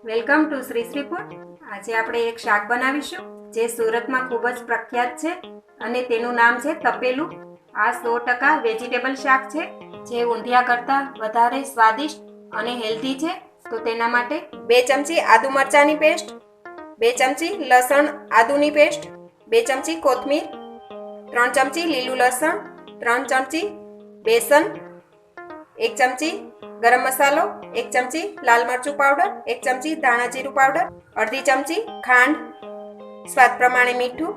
Welcome to Shri food. આજે આપણે એક શાક બનાવીશું જે સુરતમાં ખૂબ જ પ્રખ્યાત છે અને તેનું નામ છે તપેલું. આ 100% વેજીટેબલ શાક છે જે ઊંધિયા કરતાં વધારે સ્વાદિષ્ટ અને હેલ્ધી છે. તો તેના માટે 2 ચમચી આદુ મરચાંની પેસ્ટ, 2 ચમચી લસણ આદુની પેસ્ટ, 2 ચમચી કોથમીર, 3 ચમચી લીલું લસણ, 3 ચમચી બેસન, 1 ચમચી ગરમ મસાલો, 1 ચમચી લાલ મરચું પાવડર, 1 ચમચી ધાણા જીરું પાવડર, અડધી ચમચી ખાંડ, સ્વાદ પ્રમાણે મીઠું,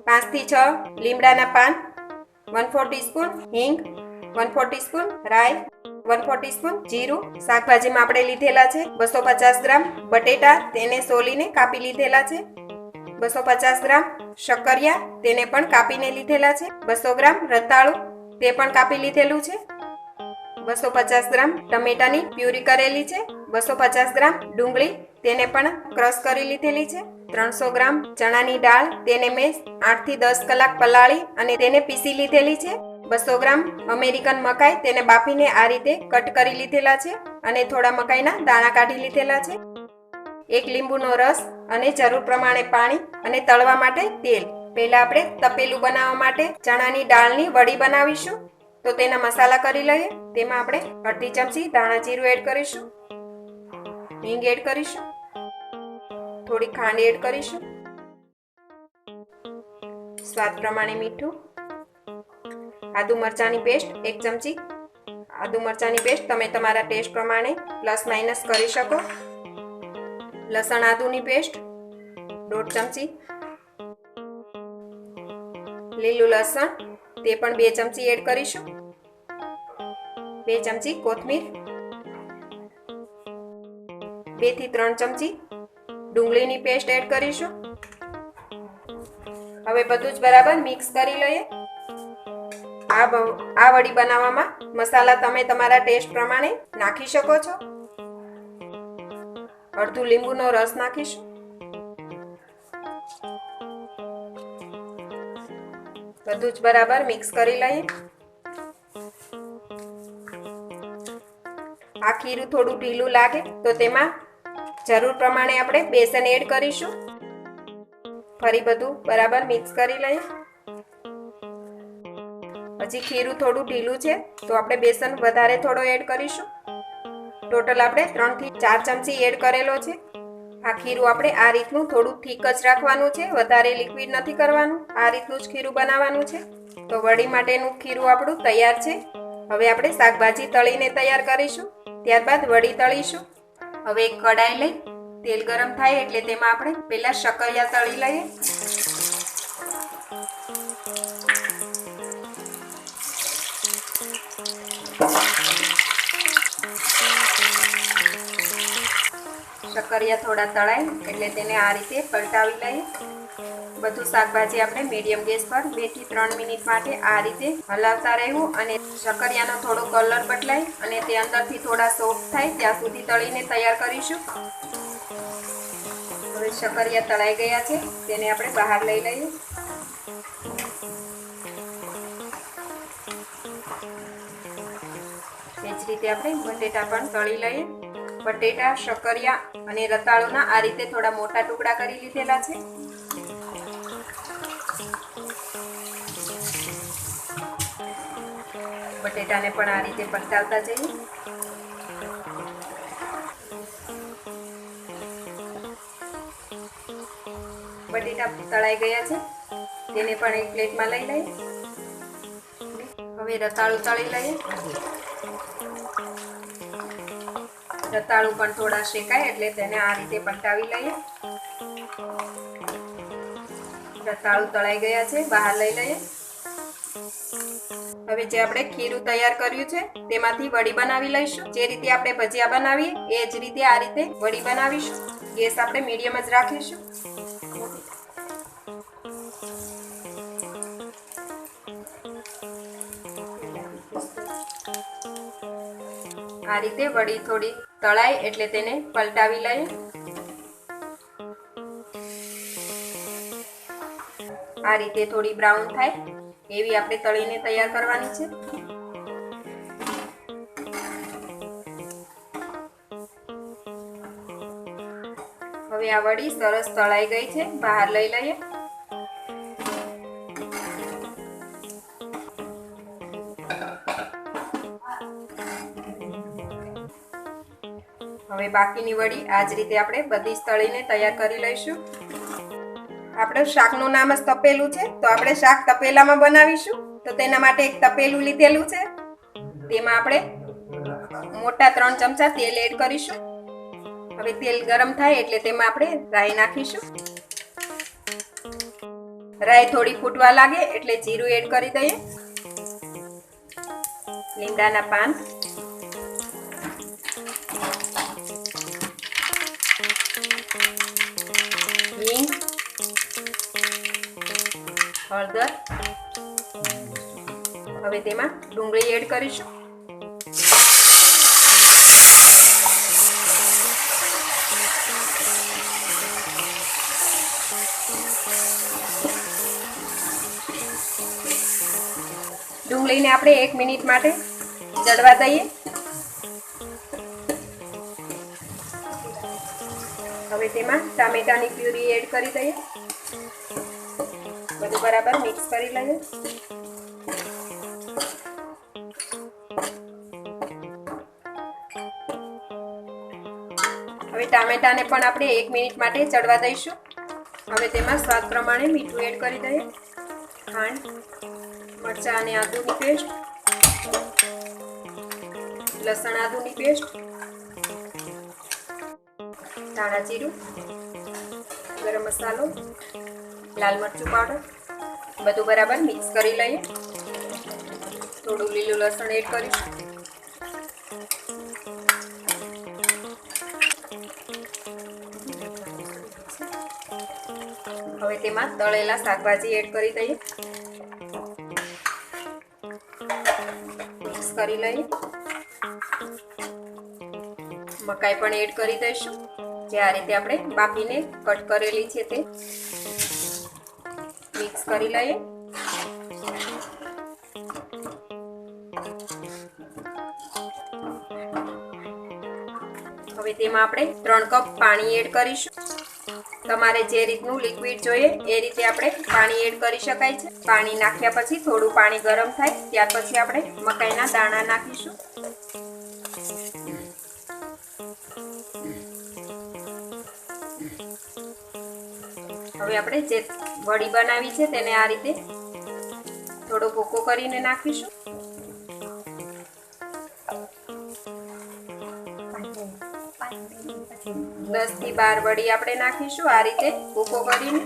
5 થી 6 લીમડાના પાન, 1/4 ટીસ્પૂન હિંગ, 1/4 ટીસ્પૂન રાઈ, 1/4 ટીસ્પૂન જીરું. શાકભાજીમાં આપણે લીધેલા છે 250 ગ્રામ બટેટા, તેને સોલીને કાપી લીધેલા છે, 250 ગ્રામ શક્કરિયા, તેને પણ કાપીને લીધેલા છે, 200 ગ્રામ રતાળું, તે પણ કાપી લીધેલું છે, 250 ગ્રામ ટમેટાની પ્યુરી કરેલી છે, 250 ગ્રામ ડુંગળી, તેને પણ ક્રશ કરી લીધેલી છે, 300 ગ્રામ ચણાની દાળ, તેને મેં 8 થી 10 કલાક પલાળી અને તેને પીસી લીધેલી છે, 200 ગ્રામ અમેરિકન મકાઈ, તેને બાફીને આ રીતે કટ કરી લીધેલા છે અને થોડા મકાઈના દાણા કાઢી લીધેલા છે, 1 લીંબુનો રસ અને જરૂર પ્રમાણે પાણી અને તળવા માટે તેલ. પહેલા આપણે તપેલું બનાવવા માટે ચણાની દાળની વડી બનાવીશું. તો તેના મસાલા કરી લઈએ. તેમાં આપણે અડધી ચમચી ધાણા જીરું એડ કરીશું, હિંગ એડ કરીશું, થોડી ખાંડ એડ કરીશું, સ્વાદ પ્રમાણે મીઠું, આદુ મરચાંની પેસ્ટ 1 ચમચી. આદુ મરચાંની પેસ્ટ તમે તમારા ટેસ્ટ પ્રમાણે પ્લસ માઇનસ કરી શકો. લસણ આદુની પેસ્ટ 1/2 ચમચી, લીલું લસણ, તે પણ 2 ચમચી એડ કરીશું, 2 ચમચી કોથમીર, 2 થી 3 ચમચી ડુંગળીની પેસ્ટ એડ કરીશું. હવે બધું જ બરાબર મિક્સ કરી લઈએ. આ વડી બનાવવામાં મસાલા તમે તમારા ટેસ્ટ પ્રમાણે નાખી શકો છો. અડધું લીંબુનો રસ નાખીશું. બધું જ બરાબર મિક્સ કરી લઈએ. આ ખીરું થોડું ઢીલું લાગે તો તેમાં જરૂર પ્રમાણે આપણે બેસન એડ કરીશું. ફરી બધું બરાબર મિક્સ કરી લઈએ. હજી ખીરું થોડું ઢીલું છે તો આપણે બેસન વધારે થોડો એડ કરીશું. ટોટલ આપણે 3 થી 4 ચમચી એડ કરેલો છે. આ ખીરું આપણે આ રીતનું થોડું થીક જ રાખવાનું છે, વધારે લિક્વિડ નથી કરવાનું. આ રીતનું જ ખીરું બનાવવાનું છે. તો વડી માટેનું ખીરું આપણું તૈયાર છે. હવે આપણે શાકભાજી તળીને તૈયાર કરીશું, ત્યારબાદ વડી તળીશું. હવે એક કડાઈ લઈ તેલ ગરમ થાય એટલે તેમાં આપણે પહેલા શક્કરિયા તળી લઈએ. શક્કરિયા થોડા તળાય એટલે તેને આ રીતે પલટાવી લઈએ. બધું શાકભાજી આપણે મીડિયમ ગેસ પર 2 થી 3 મિનિટ માટે આ રીતે હલાવતા રહેવું અને શક્કરિયાનો થોડો કલર બદલાય અને તે અંદરથી થોડા સોફ્ટ થાય ત્યાં સુધી તળીને તૈયાર કરીશું. હવે શક્કરિયા તળાઈ ગયા છે, તેને આપણે બહાર લઈ લઈએ. એ જ રીતે આપણે બટેટા પણ તળી લઈએ. બટેટા, શક્કરિયા અને રતાળુના આ રીતે થોડા મોટા ટુકડા કરી લીધેલા છે. બટેટાને પણ આ રીતે પલટાવતા જઈએ. બટેટા તળાઈ ગયા છે, તેને પણ એક પ્લેટમાં લઈ લઈએ. હવે રતાળું તળી લઈએ. રતાળું પણ થોડા શેકાય એટલે તેને આ રીતે પલટાવી લઈએ. રતાળું તળાઈ ગયા છે, બહાર લઈ લઈએ. હવે જે આપણે ખીરું તૈયાર કર્યું છે તેમાંથી વડી બનાવી લઈશું. જે રીતે આપણે ભજીયા બનાવીએ એ જ રીતે આ રીતે વડી બનાવીશું. ગેસ આપણે મીડિયમ જ રાખીશું. આ રીતે વડી થોડી તળાય એટલે તેને પલટાવી લઈએ. આ રીતે થોડી બ્રાઉન થાય એવી આપણે તળીને તૈયાર કરવાની છે. હવે આ વડી સરસ તળાઈ ગઈ છે, બહાર લઈ લઈએ. હવે બાકીની વડી આ જ રીતે આપણે બધી જ તળીને તૈયાર કરી લઈશું. આપણું શાકનું નામ જ તપેલું છે, તો આપણે શાક તપેલામાં બનાવીશું. તો તેના માટે એક તપેલું લીધેલું છે, તેમાં આપણે મોટા 3 ચમચા તેલ એડ કરીશું. હવે તેલ ગરમ થાય એટલે તેમાં આપણે રાઈ નાખીશું. રાઈ થોડી ફૂટવા લાગે એટલે જીરું એડ કરી દઈએ, લીમડાના પાન, હિંગ, હળદર. હવે તેમાં ડુંગળી એડ કરીશું. ડુંગળીને આપણે 1 મિનિટ માટે ચડવા દઈએ. હવે તેમાં ટામેટાની પ્યુરી એડ કરી દઈએ. બધું બરાબર મિક્સ કરી લઈએ. હવે ટામેટાને પણ આપણે 1 મિનિટ માટે ચડવા દઈશું. હવે તેમાં સ્વાદ પ્રમાણે મીઠું એડ કરી દઈએ, ખાંડ, મરચાં અને આદુની પેસ્ટ, લસણ આદુની પેસ્ટ, ધાણા જીરું, ગરમ મસાલો, લાલ મરચું પાવડર. બધું બરાબર મિક્સ કરી લઈએ. થોડું લીલું લસણ એડ કરીશું. હવે તેમાં તળેલા શાકભાજી એડ કરી દઈએ, મિક્સ કરી લઈએ. મકાઈ પણ એડ કરી દઈશું, જે આ રીતે આપણે બાફીને કટ કરેલી છે તે. મિક્સ કરી લઈએ. હવે તેમાં આપણે 3 કપ પાણી એડ કરીશું. તમારે જે રીતનું લિક્વિડ જોઈએ એ રીતે આપણે પાણી એડ કરી શકાય છે. પાણી નાખ્યા પછી થોડું પાણી ગરમ થાય ત્યાર પછી આપણે મકાઈના દાણા નાખીશું. હવે આપણે જે વડી બનાવી છે તેને આ રીતે થોડો ભૂકો કરીને નાખીશું. દસ થી 12 વડી આપણે નાખીશું આ રીતે ભૂકો કરીને.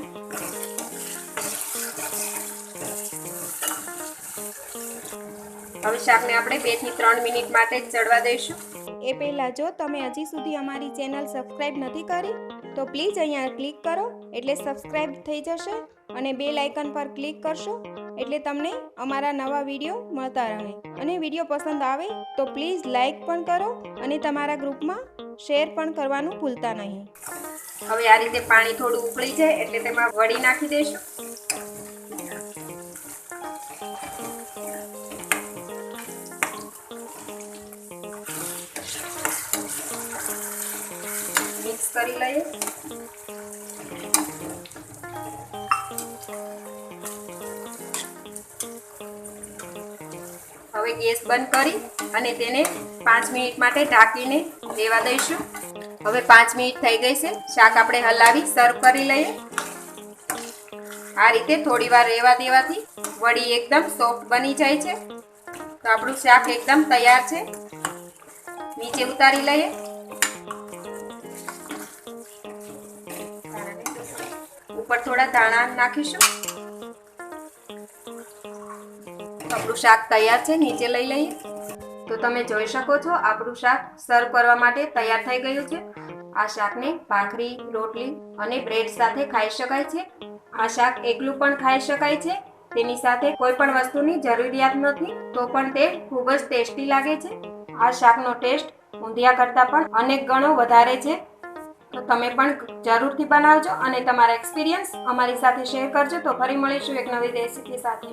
હવે શાકને આપણે 2 થી 3 મિનિટ માટે જ ચડવા દઈશું. એ પહેલાં જો તમે હજી સુધી અમારી ચેનલ સબસ્ક્રાઈબ નથી કરી તો પ્લીઝ અહીંયા ક્લિક કરો એટલે સબસ્ક્રાઈબ થઈ જશે અને બેલ આઇકન પર ક્લિક કરશો એટલે તમને અમારા નવા વિડીયો મળતા રહે. અને વિડીયો પસંદ આવે તો પ્લીઝ લાઈક પણ કરો અને તમારા ગ્રુપમાં શેર પણ કરવાનું ભૂલતા નહીં. હવે આ રીતે પાણી થોડું ઉકળી જાય એટલે તેમાં વડી નાખી દઈશું. મિક્સ કરી લઈએ. હવે ગેસ બંધ કરી અને તેને 5 મિનિટ માટે ઢાંકીને રહેવા દઈશું. હવે 5 મિનિટ થઈ ગઈ છે. શાક આપણે હલાવી સર્વ કરી લઈએ. આ રીતે થોડી વાર રહેવા દેવાથી વડી એકદમ સોફ્ટ બની જાય છે. તો આપણું શાક એકદમ તૈયાર છે. નીચે ઉતારી લઈએ. ઉપર થોડા ધાણા નાખીશું. આપણું શાક તૈયાર છે. નીચે લઈ લઈએ. તો તમે જોઈ શકો છો આપણું શાક સર્વ કરવા માટે તૈયાર થઈ ગયું છે. આ શાકને ભાખરી, રોટલી અને બ્રેડ સાથે ખાઈ શકાય છે. આ શાક એકલું પણ ખાઈ શકાય છે. તેની સાથે કોઈ પણ વસ્તુની જરૂરિયાત નથી તો પણ તે ખૂબ જ ટેસ્ટી લાગે છે. આ શાકનો ટેસ્ટ ઊંધિયા કરતાં પણ અનેક ગણો વધારે છે. તો તમે પણ જરૂરથી બનાવજો અને તમારા એક્સપિરિયન્સ અમારી સાથે શેર કરજો. તો ફરી મળીશું એક નવી રેસીપી સાથે.